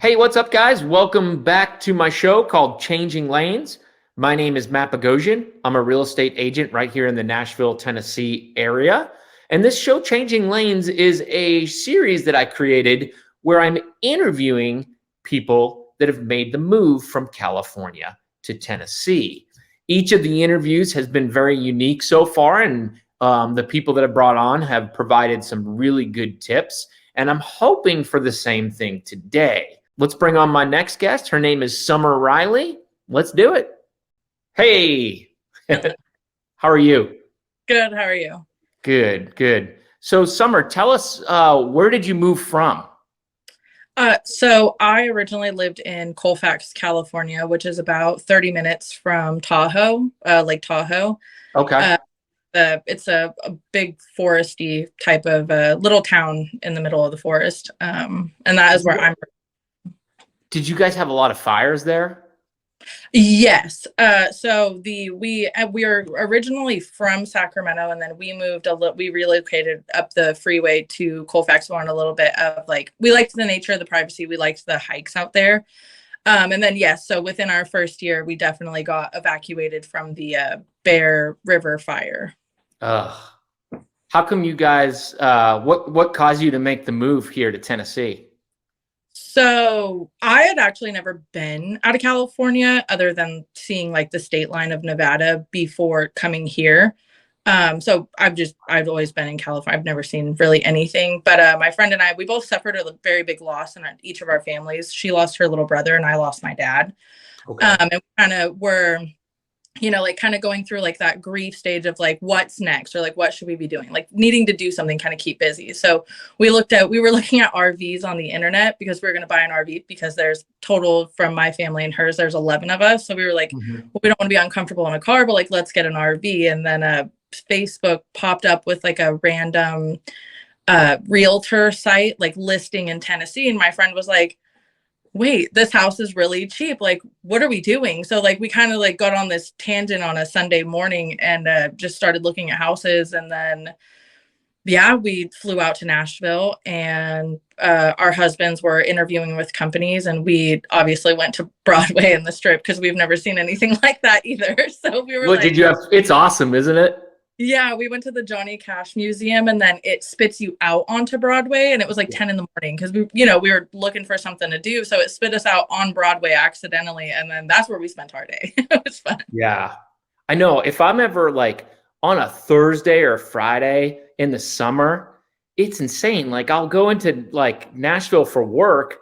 Hey, what's up, guys? Welcome back to my show called Changing Lanes. My name is Matt Bogosian. I'm a real estate agent right here in the Nashville, Tennessee area. And this show, Changing Lanes, is a series that I created where I'm interviewing people that have made the move from California to Tennessee. Each of the interviews has been very unique so far, and the people that I brought on have provided some really good tips. And I'm hoping for the same thing today. Let's bring on my next guest. Her name is Summer Riley. Let's do it. Hey, how are you? Good. How are you? Good, good. So, Summer, tell us where did you move from? So I originally lived in Colfax, California, which is about 30 minutes from Tahoe, Lake Tahoe. Okay. Uh, it's a big foresty type of little town in the middle of the forest. And that is where I'm. Did you guys have a lot of fires there? Yes. So we are originally from Sacramento, and then we moved we relocated up the freeway to Colfax. We wanted a little bit of we liked the nature, the privacy, we liked the hikes out there. And then yes, so within our first year, we definitely got evacuated from the Bear River fire. Ugh. How come you guys? What caused you to make the move here to Tennessee? So I had actually never been out of California other than seeing the state line of Nevada before coming here. So I've always been in California. I've never seen really anything, but my friend and I, we both suffered a very big loss in each of our families. She lost her little brother and I lost my dad. Okay. And we kind of were, kind of going through that grief stage of what's next, or what should we be doing, needing to do something, kind of keep busy. So we were looking at RVs on the internet because we were going to buy an RV, because there's total from my family and hers, there's 11 of us. So we were Mhm. well, we don't want to be uncomfortable in a car, but let's get an RV. And then Facebook popped up with a random realtor site listing in Tennessee, and my friend was like, wait, this house is really cheap. What are we doing? So we kind of got on this tangent on a Sunday morning and just started looking at houses. And then, yeah, we flew out to Nashville, and our husbands were interviewing with companies, and we obviously went to Broadway and the Strip because we've never seen anything like that either. So we were What did you have? It's awesome, isn't it? yeah, we went to the Johnny Cash Museum, and then it spits you out onto Broadway, and it was 10 in the morning because we were looking for something to do. So it spit us out on Broadway accidentally. And then that's where we spent our day. It was fun. Yeah. I know if I'm ever on a Thursday or Friday in the summer, it's insane. I'll go into Nashville for work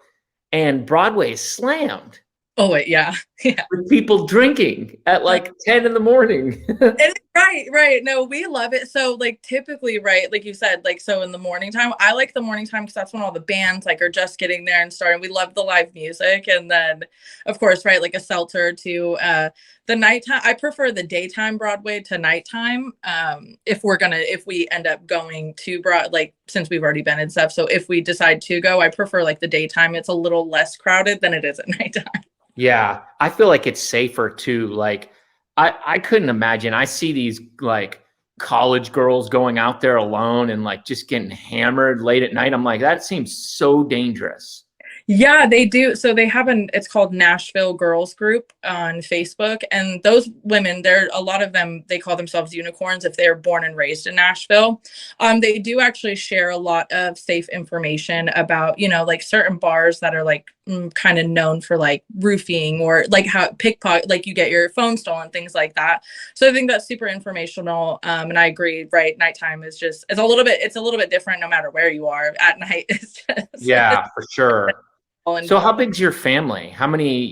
and Broadway is slammed Oh, wait. Yeah. Yeah. with people drinking at 10 in the morning. Right. No, we love it. So typically, right, like you said, so in the morning time, I like the morning time because that's when all the bands are just getting there and starting. We love the live music. And then of course, right, a seltzer to the nighttime. I prefer the daytime Broadway to nighttime. If we end up going to since we've already been and stuff. So if we decide to go, I prefer the daytime. It's a little less crowded than it is at nighttime. Yeah. I feel like it's safer too. I couldn't imagine. I see these college girls going out there alone and just getting hammered late at night. I'm like, that seems so dangerous. Yeah, they do. So they have it's called Nashville Girls Group on Facebook. And those women, a lot of them, they call themselves unicorns if they're born and raised in Nashville. They do actually share a lot of safe information about, certain bars that are kind of known for roofing, or how pickpocket, you get your phone stolen, things like that. So I think that's super informational. And I agree, right? Nighttime is it's a little bit different no matter where you are at night. It's just, Yeah, for sure. So and how big's your family? How many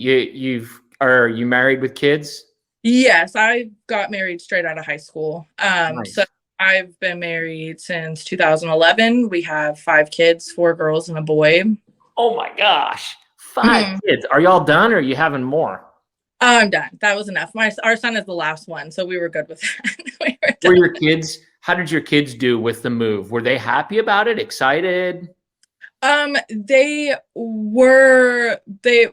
are you married with kids? yes, I got married straight out of high school. So Nice. I've been married since 2011. We have 5 kids, 4 girls and a boy. Oh my gosh. Five Mhm. kids. Are y'all done or are you having more? I'm done. That was enough. Our son is the last one, so we were good with that. We were Were done. how did your kids do with the move? Were they happy about it? Excited? They were they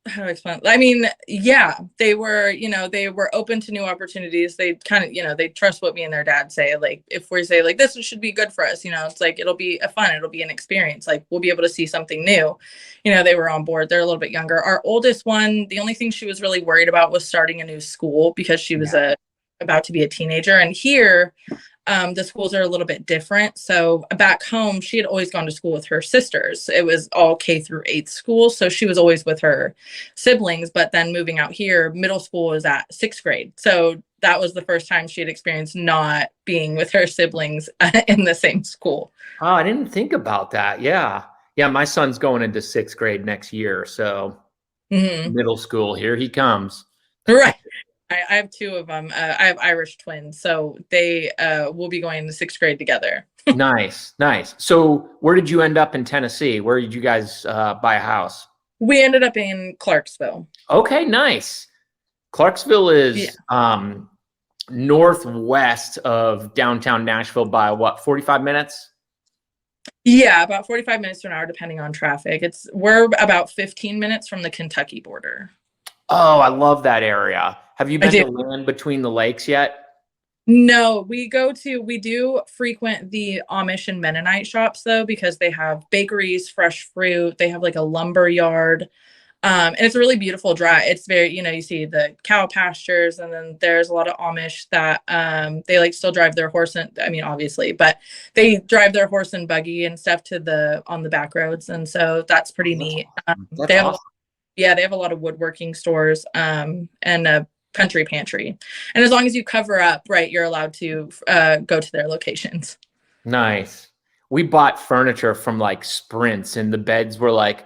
how to explain? I mean, yeah, they were, they were open to new opportunities. They kind of, they trust what me and their dad say. Like, if we say like this should be good for us, it's like it'll be it'll be an experience. Like, we'll be able to see something new. They were on board. They're a little bit younger. Our oldest one, the only thing she was really worried about was starting a new school because she was about to be a teenager. And here, the schools are a little bit different. So back home, she had always gone to school with her sisters. It was all K-8 school. So she was always with her siblings. But then moving out here, middle school was at 6th grade. So that was the first time she had experienced not being with her siblings in the same school. Oh, I didn't think about that. Yeah. Yeah. My son's going into 6th grade next year. So middle school, here he comes. Right. I have 2 of them. I have Irish twins, so they will be going to 6th grade together. Nice. So where did you end up in Tennessee? Where did you guys buy a house? We ended up in Clarksville. Okay, nice. Clarksville is northwest of downtown Nashville by what, 45 minutes? Yeah, about 45 minutes to an hour, depending on traffic. We're about 15 minutes from the Kentucky border. Oh, I love that area. Have you been to Land Between the Lakes yet? No, we do frequent the Amish and Mennonite shops though, because they have bakeries, fresh fruit. They have like a lumber yard. And it's a really beautiful drive. It's very, you see the cow pastures, and then there's a lot of Amish that they like still drive their horse and obviously, but they drive their horse and buggy and stuff on the back roads. And so that's pretty neat. They have awesome. They have a lot of woodworking stores and a country pantry. And as long as you cover up, right, you're allowed to go to their locations. Nice. We bought furniture from like Sprints, and the beds were like,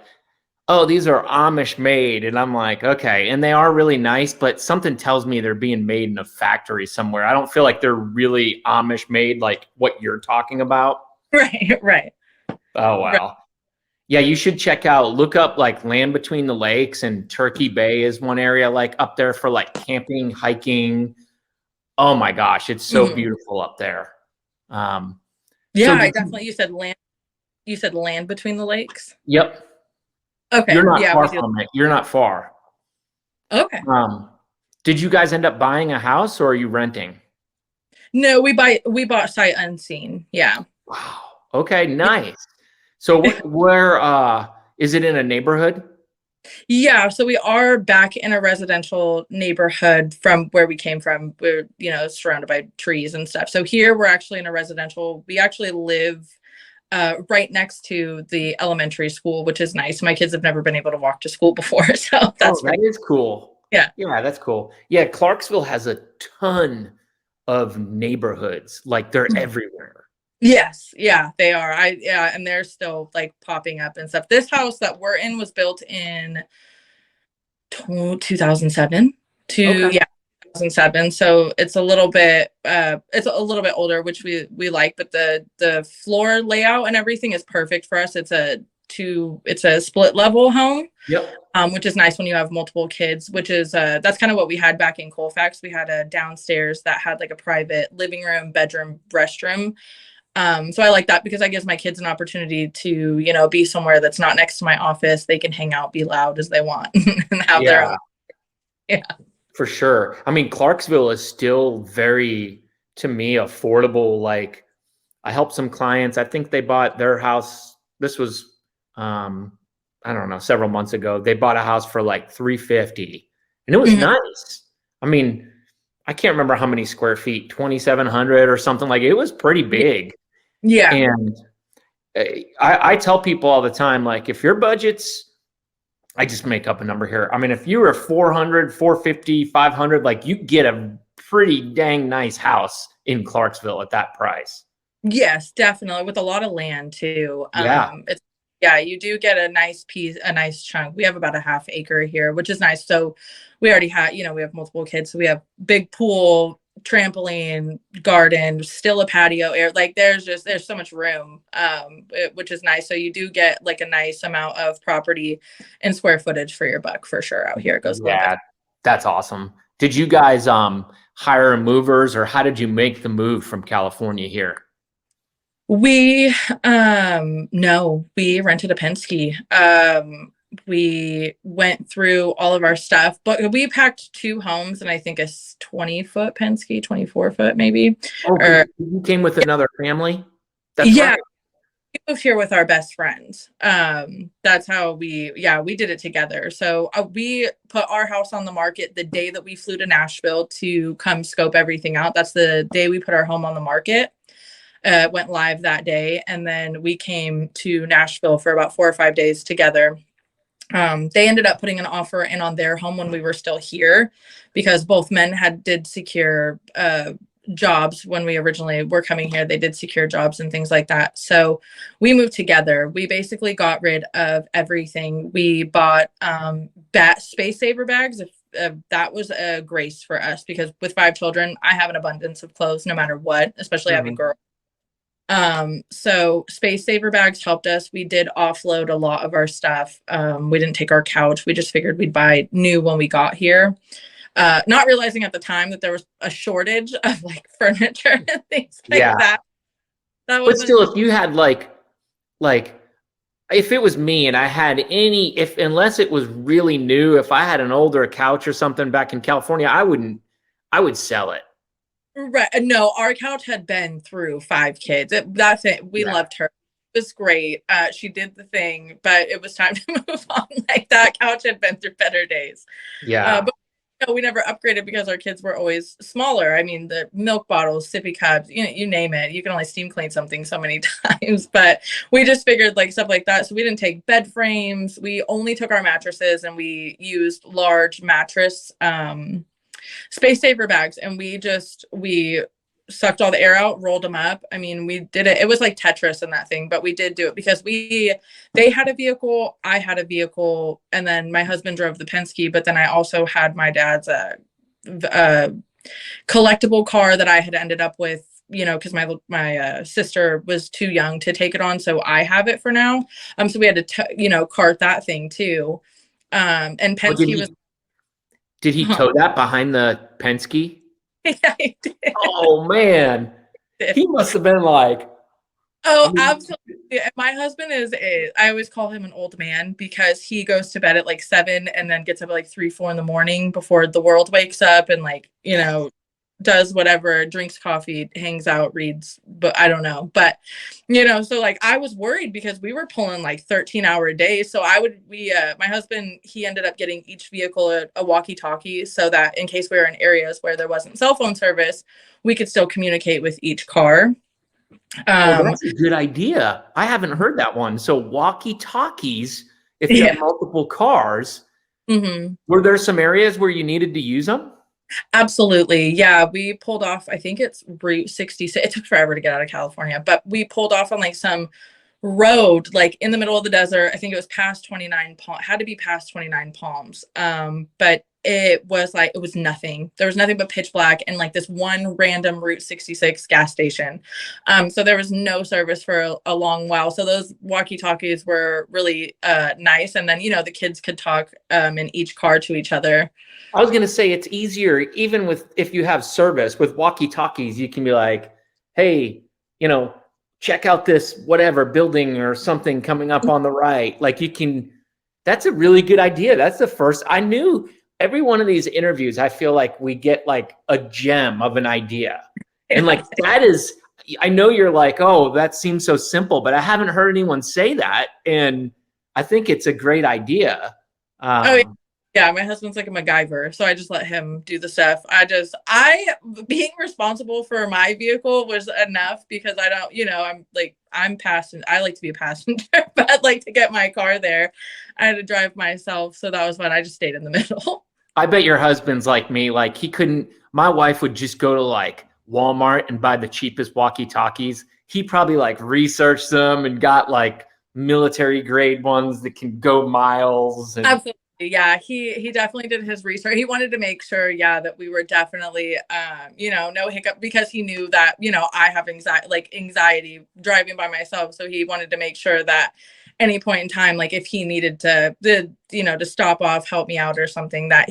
oh, these are Amish made. And I'm like, okay. And they are really nice, but something tells me they're being made in a factory somewhere. I don't feel like they're really Amish made like what you're talking about. Right. Oh, wow. Right. Yeah, you should look up like Land Between the Lakes, and Turkey Bay is one area like up there for like camping, hiking. Oh my gosh, it's so beautiful up there. I definitely, you said Land Between the Lakes? Yep. Okay. You're not far from it. You're not far. Okay. Did you guys end up buying a house, or are you renting? No, we bought sight unseen. Yeah. Wow. Okay, nice. So where is it in a neighborhood? Yeah, so we are back in a residential neighborhood from where we came from. We're, surrounded by trees and stuff. So here we're actually in a residential. We actually live right next to the elementary school, which is nice. My kids have never been able to walk to school before, so that is cool. Yeah, that's cool. Yeah, Clarksville has a ton of neighborhoods. Like they're everywhere. Yes, yeah, they are. And they're still like popping up and stuff. This house that we're in was built in 2007. 2007. So it's a little bit older, which we like, but the floor layout and everything is perfect for us. It's a split level home. Yep. Which is nice when you have multiple kids, which is that's kind of what we had back in Colfax. We had a downstairs that had like a private living room, bedroom, restroom. So I like that because that gives my kids an opportunity to, be somewhere that's not next to my office. They can hang out, be loud as they want and have their own. Yeah. For sure. I mean, Clarksville is still very, to me, affordable. Like I helped some clients. I think they bought their house. This was, I don't know, several months ago. They bought a house for like $350, and it was nice. I mean, I can't remember how many square feet, 2,700 or something. Like it was pretty big. Yeah. And I tell people all the time, like if your budget's, I just make up a number here. I mean, if you were 400, 450, 500, like you get a pretty dang nice house in Clarksville at that price. Yes, definitely. With a lot of land too. You do get a nice chunk. We have about a half acre here, which is nice. So we already have, we have multiple kids. So we have big pool, trampoline, garden, still a patio area. Like there's so much room, which is nice. So you do get like a nice amount of property and square footage for your buck for sure out here. It goes. Yeah, that's awesome. Did you guys hire movers, or how did you make the move from California here? We rented a Penske. We went through all of our stuff, but we packed 2 homes and I think a 20-foot Penske, 24-foot maybe. Oh, because Or you came with another family? That's yeah, right. we moved here with our best friends. That's how we did it together. So we put our house on the market the day that we flew to Nashville to come scope everything out. That's the day we put our home on the market. Went live that day, and then we came to Nashville for about 4 or 5 days together. They ended up putting an offer in on their home when we were still here, because both men did secure jobs when we originally were coming here. They did secure jobs and things like that. So we moved together. We basically got rid of everything. We bought space saver bags. If that was a grace for us, because with 5 children, I have an abundance of clothes no matter what, especially having girls. So space saver bags helped us. We did offload a lot of our stuff. We didn't take our couch. We just figured we'd buy new when we got here. Not realizing at the time that there was a shortage of like furniture and things like that. But still, if you had like if it was me and I had unless it was really new, if I had an older couch or something back in California, I would sell it. Right. No, our couch had been through 5 kids. That's it. We loved her. It was great. She did the thing, but it was time to move on. Like, that couch had been through better days. Yeah. But we never upgraded because our kids were always smaller. I mean, the milk bottles, sippy cups, you name it. You can only steam clean something so many times, but we just figured like stuff like that. So we didn't take bed frames. We only took our mattresses, and we used large mattress, space saver bags, and we sucked all the air out, rolled them up. I mean, we did it. It was like Tetris and that thing, but we did do it because they had a vehicle, I had a vehicle, and then my husband drove the Penske, but then I also had my dad's collectible car that I had ended up with, because my sister was too young to take it on, so I have it for now. So we had to cart that thing too. And Penske was. Did he tow that behind the Penske? Yeah, he did. Oh man, he must have been like. Oh, absolutely. My husband I always call him an old man, because he goes to bed at like 7 and then gets up at like 3, 4 in the morning before the world wakes up, and like, does whatever, drinks coffee, hangs out, reads, but I don't know. But, so like I was worried because we were pulling like 13-hour days. So my husband, he ended up getting each vehicle a walkie-talkie, so that in case we were in areas where there wasn't cell phone service, we could still communicate with each car. That's a good idea. I haven't heard that one. So walkie-talkies, if you have multiple cars, were there some areas where you needed to use them? Absolutely. Yeah. We pulled off, I think it's Route 66. It took forever to get out of California, but we pulled off on like some road, like in the middle of the desert. I think it was past 29 Palms, had to be past 29 Palms. But it was nothing. There was nothing but pitch black and like this one random Route 66 gas station. So there was no service for a long while. So those walkie-talkies were really nice. And then, the kids could talk in each car to each other. I was going to say it's easier, even if you have service with walkie-talkies, you can be like, hey, check out this whatever building or something coming up on the right. Like that's a really good idea. That's the first I knew. Every one of these interviews, I feel like we get like a gem of an idea. And like that is, I know you're like, oh, that seems so simple, but I haven't heard anyone say that. And I think it's a great idea. Yeah, my husband's like a MacGyver, so I just let him do the stuff. Being responsible for my vehicle was enough, because I don't, I'm passenger. I like to be a passenger, but I'd like to get my car there. I had to drive myself, so that was fun. I just stayed in the middle. I bet your husband's like me. Like my wife would just go to like Walmart and buy the cheapest walkie-talkies. He probably like researched them and got like military grade ones that can go miles. Absolutely. Yeah, he definitely did his research. He wanted to make sure, that we were definitely, no hiccup, because he knew that, I have anxiety driving by myself. So he wanted to make sure that any point in time, like if he needed to stop off, help me out or something, there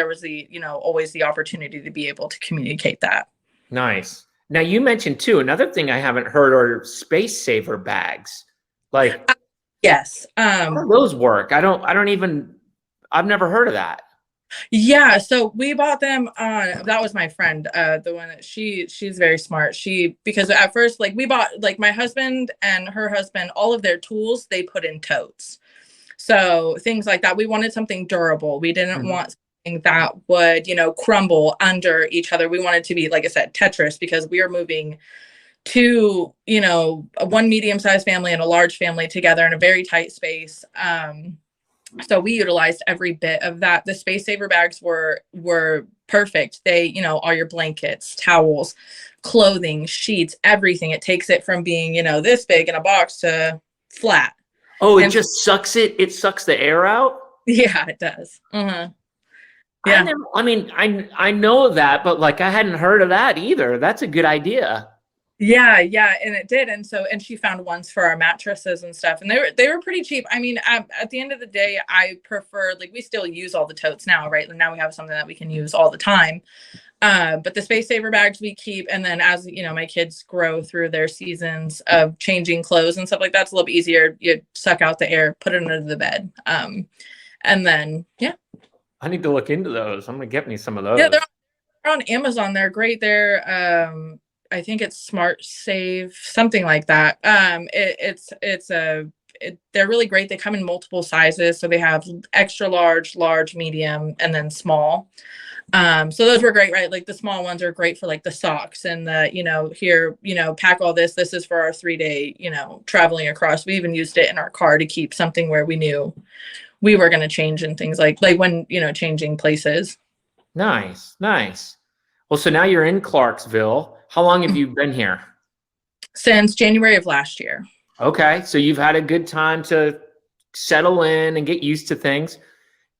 was always the opportunity to be able to communicate that. Nice. Now you mentioned too, another thing I haven't heard are space saver bags. Like, Yes. How do those work? I've never heard of that. Yeah, so we bought them on, that was my friend, the one that she's very smart. Because at first, like, we bought, like, my husband and her husband, all of their tools they put in totes. So things like that. We wanted something durable. We didn't Mhm. want something that would, crumble under each other. We wanted to be, like I said, Tetris, because we are moving two, one medium-sized family and a large family together in a very tight space. So we utilized every bit of that. The space saver bags were perfect. They, all your blankets, towels, clothing, sheets, everything. It takes it from being, this big in a box to flat. Oh, it And just sucks it sucks the air out? yeah, it does. Uh-huh. I Yeah. never I mean, I know that, but like I hadn't heard of that either. That's a good idea. Yeah, yeah, and it did. And she found ones for our mattresses and stuff, and they were pretty cheap. I mean, at the end of the day, I prefer, like, we still use all the totes now, right? And now we have something that we can use all the time. But the space saver bags we keep, and then as my kids grow through their seasons of changing clothes and stuff like that, it's a little bit easier. You suck out the air, put it under the bed, and then yeah, I need to look into those. I'm gonna get me some of yeah, those. they're on Amazon. They're great. I think it's Smart Save, something like that. They're really great. They come in multiple sizes, so they have extra large, large, medium, and then small. So those were great, right? Like the small ones are great for like the socks and the, here, pack all this. This is for our 3-day, traveling across. We even used it in our car to keep something where we knew we were going to change and things like when, changing places. Nice, nice. Well, so now you're in Clarksville. How long have you been here? Since January of last year. Okay, so you've had a good time to settle in and get used to things.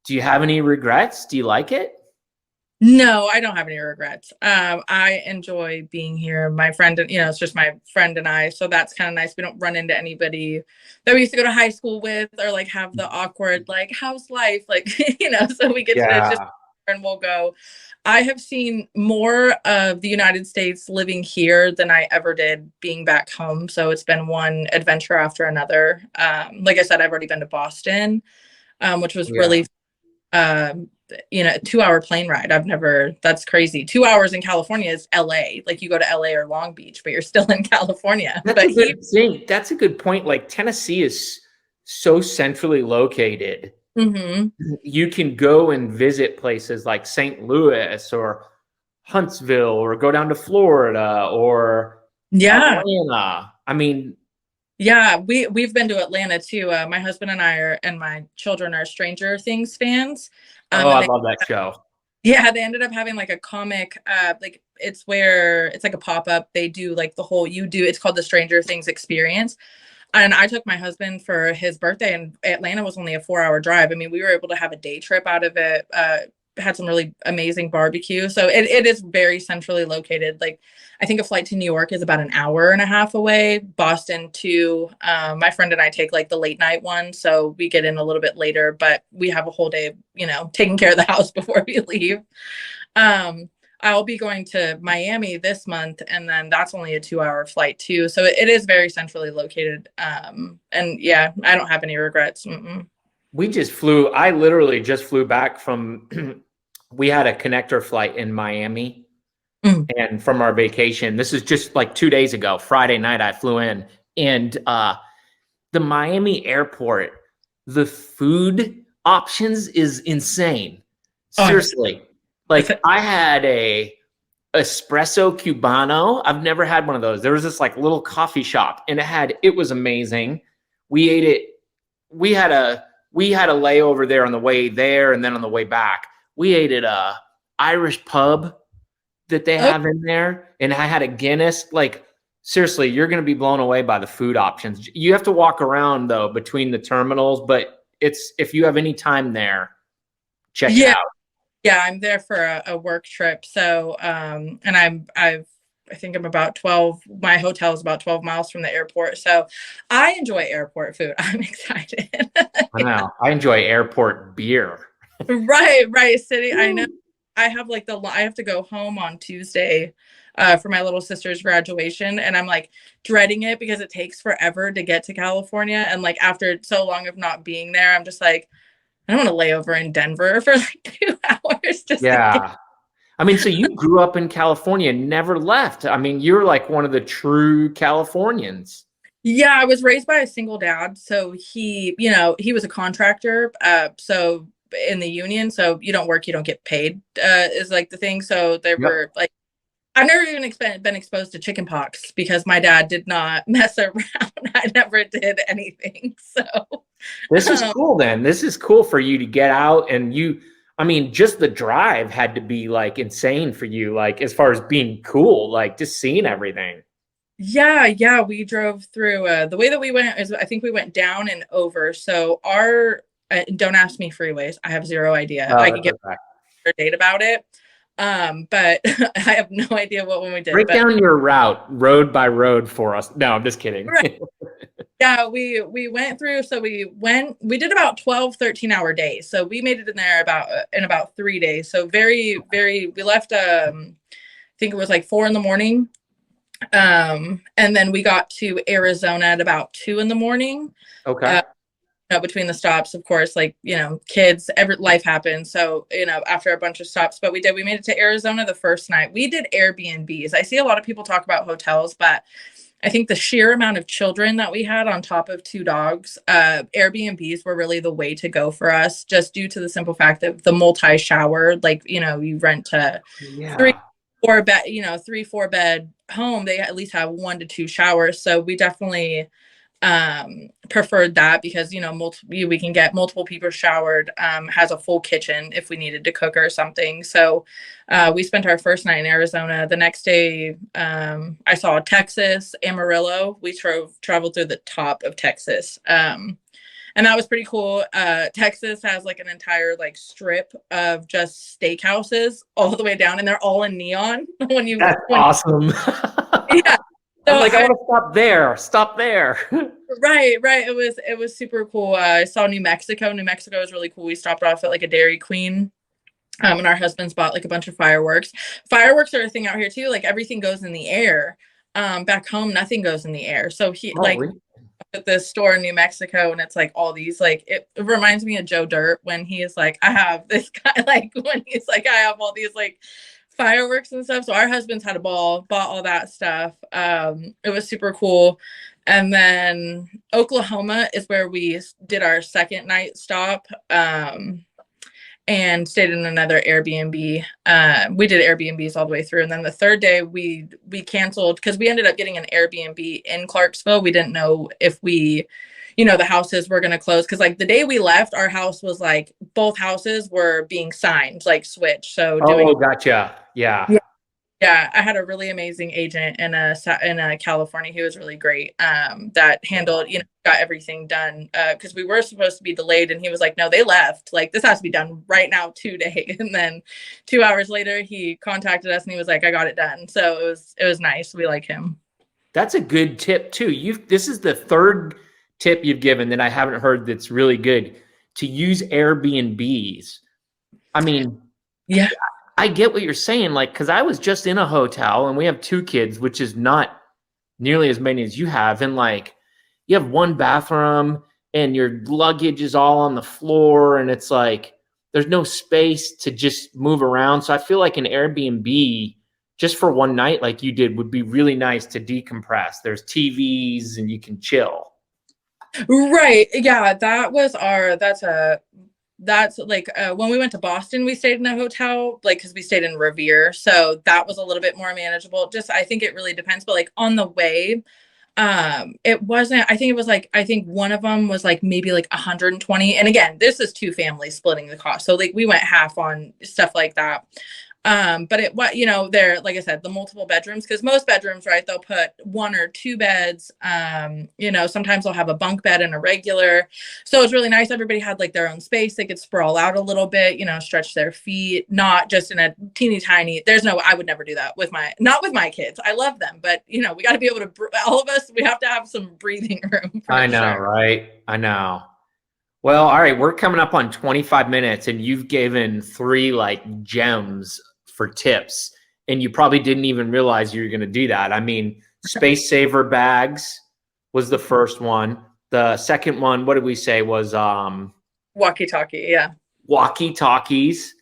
Do you have any regrets? Do you like it? No, I don't have any regrets. I enjoy being here. My friend, it's just my friend and I, so that's kind of nice. We don't run into anybody that we used to go to high school with, or like have the awkward, like, how's life? Like, so we get to know, it's just, Yeah. and we'll go. I have seen more of the United States living here than I ever did being back home. So it's been one adventure after another. Like I said, I've already been to Boston, which was Yeah. really, um, a 2-hour plane ride. That's crazy. 2 hours in California is LA. Like you go to LA or Long Beach, but you're still in California. That's But a good thing. That's a good point. Like Tennessee is so centrally located. mm-hmm. You can go and visit places like St. Louis or Huntsville or go down to Florida or Yeah. Atlanta. I mean, Yeah, we've been to Atlanta too. My husband and I and my children are Stranger Things fans. oh, And I love that show. yeah, they ended up having like a comic, like it's where it's like a pop-up. They do like it's called the Stranger Things experience. And I took my husband for his birthday, and Atlanta was only a 4-hour drive. I mean, we were able to have a day trip out of it. Had some really amazing barbecue. So it is very centrally located. Like I think a flight to New York is about an hour and a half away. Boston to my friend and I take like the late night one, so we get in a little bit later, but we have a whole day, taking care of the house before we leave. I'll be going to Miami this month, and then that's only a 2-hour flight too. So it is very centrally located. And yeah, I don't have any regrets. Mm-mm. I literally just flew back from, we had a connector flight in Miami. Mm. And from our vacation, this is just like 2 days ago, Friday night, I flew in. And the Miami airport, the food options is insane. Seriously. Like I had a espresso cubano. I've never had one of those. There was this like little coffee shop and it was amazing. We ate it. We had a layover there on the way there, and then on the way back, we ate at a Irish pub that they have in there, and I had a Guinness. Like seriously, you're going to be blown away by the food options. You have to walk around though between the terminals, but if you have any time there, check it out. Yeah, I'm there for a work trip. So, and I think I'm about 12, my hotel is about 12 miles from the airport. So I enjoy airport food. I'm excited. I know. I enjoy airport beer. Right. City. I know. I have like I have to go home on Tuesday for my little sister's graduation, and I'm like dreading it because it takes forever to get to California. And like after so long of not being there, I'm just like, I don't want to lay over in Denver for like 2 hours just to get. Yeah. I mean, so you grew up in California and never left. I mean, you're like one of the true Californians. Yeah, I was raised by a single dad. So he, he was a contractor. So in the union, so you don't work, you don't get paid, is like the thing. So there Yep. were like, I've never even been exposed to chicken pox because my dad did not mess around. I never did anything. So This is um, cool then. This is cool for you to get out and I mean, just the drive had to be like insane for you, like as far as being cool, like just seeing everything. yeah, we drove through. The way that we went is, I think we went down and over. So don't ask me freeways. I have zero idea. Oh, I could that's get okay. a date about it. But I have no idea what one we did. Break But down your route road by road for us. No, I'm just kidding. right. Yeah, we went through. So we did about 12, 13-hour days. So we made it in there about 3 days. So we left, I think it was like 4 in the morning. And then we got to Arizona at about 2 in the morning. Okay. Between the stops, of course, like, kids, every life happens. So, after a bunch of stops, but we made it to Arizona the first night. We did Airbnbs. I see a lot of people talk about hotels, but I think the sheer amount of children that we had on top of 2 dogs, Airbnbs were really the way to go for us, just due to the simple fact of the multi-shower, like, you rent a three, Yeah. 4 bed, 3, 4 bed home. They at least have 1 to 2 showers. So we definitely preferred that because, we can get multiple people showered, has a full kitchen if we needed to cook or something. So we spent our first night in Arizona. The next day, I saw Texas, Amarillo. We traveled through the top of Texas. And that was pretty cool. Texas has like an entire like strip of just steakhouses all the way down, and they're all in neon. That's awesome. Yeah. I'm So like, I want to stop there. Stop there. right. It was super cool. I saw New Mexico. New Mexico is really cool. We stopped off at like a Dairy Queen. And our husbands bought like a bunch of fireworks. Fireworks are a thing out here too. Like everything goes in the air. Back home, nothing goes in the air. So Oh, really? at this store in New Mexico, and it's like all these, like, it reminds me of Joe Dirt when he is like, I have this guy, like when he's like, I have all these like fireworks and stuff. So our husbands had a ball, bought all that stuff. It was super cool. And then Oklahoma is where we did our second night stop. And stayed in another Airbnb. We did Airbnbs all the way through. And then the third day we canceled because we ended up getting an Airbnb in Clarksville. We didn't know if the houses were going to close. Cause like the day we left, our house was like, both houses were being signed, like switched. So Gotcha. Yeah. yeah, I had a really amazing agent in California. He was really great. That handled, got everything done. Because we were supposed to be delayed, and he was like, "No, they left. Like this has to be done right now, today." And then 2 hours later, he contacted us, and he was like, "I got it done." So it was nice. We like him. That's a good tip too. This is the third tip you've given that I haven't heard that's really good, to use Airbnbs. I mean, Yeah. I get what you're saying, like, because I was just in a hotel and we have 2 kids, which is not nearly as many as you have. And like, you have 1 bathroom and your luggage is all on the floor, and it's like, there's no space to just move around. So I feel like an Airbnb just for one night, like you did, would be really nice to decompress. There's TVs and you can chill. Right. Yeah. That's like when we went to Boston, we stayed in a hotel, like, because we stayed in Revere. So that was a little bit more manageable. Just, I think it really depends. But like on the way, it wasn't, I think one of them was like maybe like 120. And again, this is 2 families splitting the cost. So like we went half on stuff like that. But they're, like I said, the multiple bedrooms, because most bedrooms, right, they'll put 1 or 2 beds. Sometimes they'll have a bunk bed and a regular. So it's really nice. Everybody had like their own space. They could sprawl out a little bit, stretch their feet, not just in a teeny tiny. I would never do that not with my kids. I love them, but we got to be able to, all of us, we have to have some breathing room. I know, right? I know. Well, all right, we're coming up on 25 minutes and you've given three like gems for tips and you probably didn't even realize you were going to do that. I mean, space saver bags was the first one. The second one, what did we say was Walkie-talkie, yeah. walkie-talkies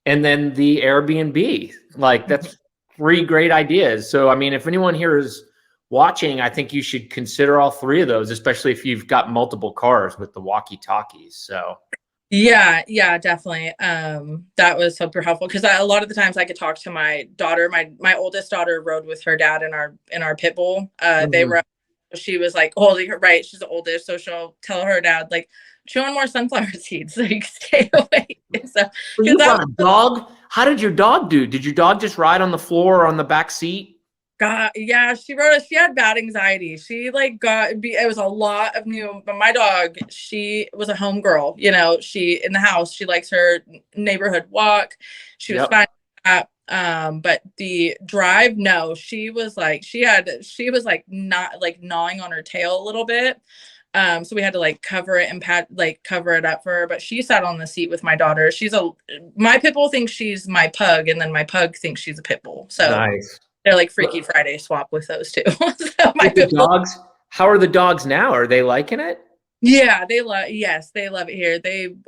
and then the Airbnb. Like that's three great ideas. So I mean, if anyone here is watching, I think you should consider all three of those, especially if you've got multiple cars with the walkie-talkies. So Yeah, definitely. That was super helpful because a lot of the times I could talk to my daughter. My oldest daughter rode with her dad in our pit bull. They mhm. were she was like holding her, right, she's the oldest, so she'll tell her dad like chewing more sunflower seeds so you can stay away. So Well, because you that brought a dog. How did your dog do? Did your dog just ride on the floor or on the back seat? God, yeah, she wrote us. She had bad anxiety. She like it was a lot of new, but my dog, she was a home girl. You know, she in the house, she likes her neighborhood walk. She was Yep. fine with that. But the drive, no, she was like not like gnawing on her tail a little bit. So we had to like cover it and cover it up for her. But she sat on the seat with my daughter. My pit bull thinks she's my pug, and then my pug thinks she's a pit bull. So Nice. they're like Freaky Friday swap with those two. So my With the people, dogs, how are the dogs now? Are they liking it? yeah, yes, they love it here.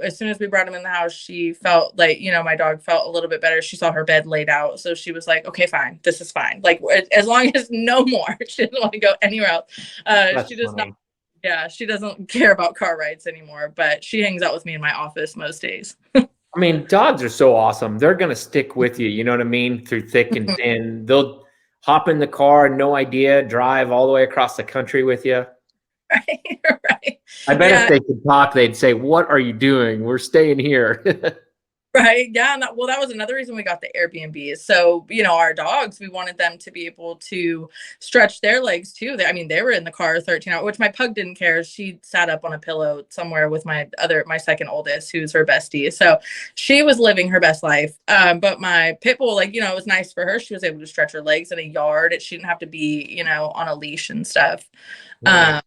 As soon as we brought them in the house, she felt like, my dog felt a little bit better. She saw her bed laid out. So she was like, okay, fine. This is fine. Like, as long as no more, she doesn't want to go anywhere else. That's She does not, funny. yeah, she doesn't care about car rides anymore, but she hangs out with me in my office most days. I mean, dogs are so awesome. They're going to stick with you. You know what I mean? Through thick and thin. They'll hop in the car, no idea, drive all the way across the country with you. Right. Right. I bet if Yeah. they could talk, they'd say, "What are you doing? We're staying here." Right. Yeah. Well, that was another reason we got the Airbnb. So, our dogs, we wanted them to be able to stretch their legs too. I mean, they were in the car 13 hours, which my pug didn't care. She sat up on a pillow somewhere with my second oldest, who's her bestie. So she was living her best life. But my pit bull, like, it was nice for her. She was able to stretch her legs in a yard. She didn't have to be, on a leash and stuff. Nice. Um,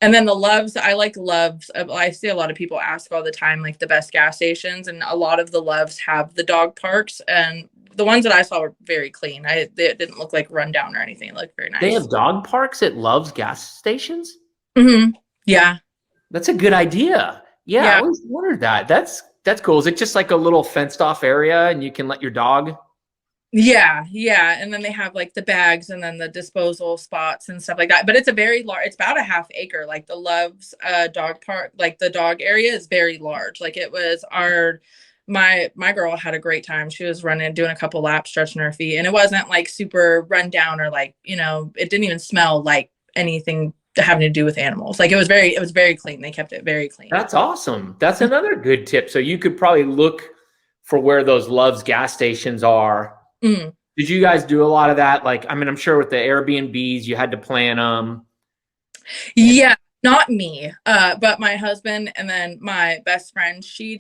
and then the Loves, I like Loves. I see a lot of people ask all the time, like the best gas stations, and a lot of the Loves have the dog parks. And the ones that I saw were very clean. They didn't look like rundown or anything. It looked very They nice. have dog parks at Love's gas stations? Yeah, That's a good idea. Yeah, I yeah, always wondered that. That's cool. Is it just like a little fenced off area and you can let your dog? yeah. And then they have like the bags and then the disposal spots and stuff like that. But it's a very large. It's about a half acre. Like the Loves dog park, like the dog area is very large. Like it was my girl had a great time. She was doing a couple laps, stretching her feet, and it wasn't like super run down or like, it didn't even smell like anything having to do with animals. Like it was very clean. They kept it very clean. That's awesome. That's another good tip. So you could probably look for where those Love's gas stations are. Mm. Did you guys do a lot of that? Like, I mean, I'm sure with the Airbnbs, you had to plan them. Yeah, not me, but my husband and then my best friend. She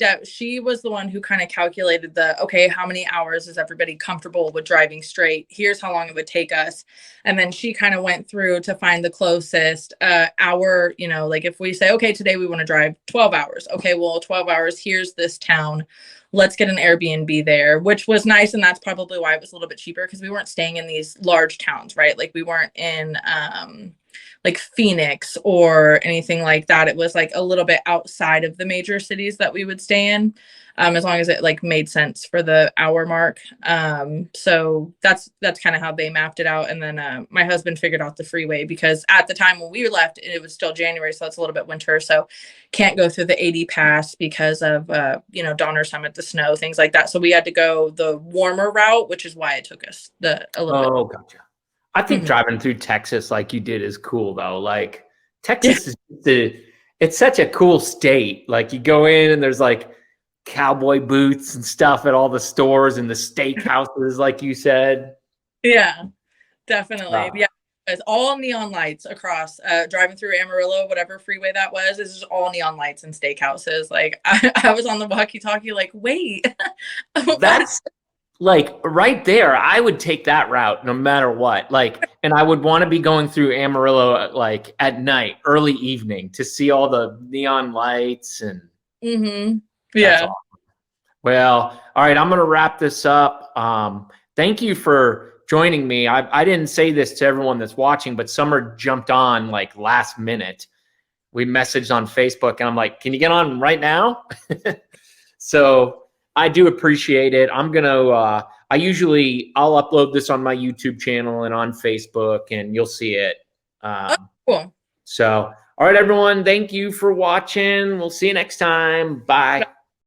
was the one who kind of calculated okay, how many hours is everybody comfortable with driving straight? Here's how long it would take us, and then she kind of went through to find the closest hour. Like if we say, okay, today we want to drive 12 hours. Okay, well, 12 hours. Here's this town. Let's get an Airbnb there, which was nice, and that's probably why it was a little bit cheaper because we weren't staying in these large towns, right? Like we weren't in like Phoenix or anything like that. It was like a little bit outside of the major cities that we would stay in, as long as it like made sense for the hour mark. So that's kind of how they mapped it out. And then my husband figured out the freeway because at the time when we left, it was still January, so it's a little bit winter. So can't go through the 80 pass because of Donner Summit, the snow, things like that. So we had to go the warmer route, which is why it took us a little bit. Oh, gotcha. I think Mhm. driving through Texas like you did is cool though. Like Yeah. Texas is it's such a cool state. Like you go in and there's like cowboy boots and stuff at all the stores and the steakhouses, like you said. Yeah. Definitely. Uh, Yeah. It's all neon lights across driving through Amarillo, whatever freeway that was. It's just all neon lights and steakhouses. Like I was on the walkie talkie, like, wait, what is that's like right there, I would take that route no matter what. Like, and I would want to be going through Amarillo like at night, early evening to see all the neon lights and Mm-hmm. that's Yeah. all. Well, all right, I'm going to wrap this up. Thank you for joining me. I didn't say this to everyone that's watching, but Summer jumped on like last minute. We messaged on Facebook and I'm like, can you get on right now? So I do appreciate it. I'm going to, I'll upload this on my YouTube channel and on Facebook and you'll see it. Oh, cool. So, all right, everyone. Thank you for watching. We'll see you next time. Bye.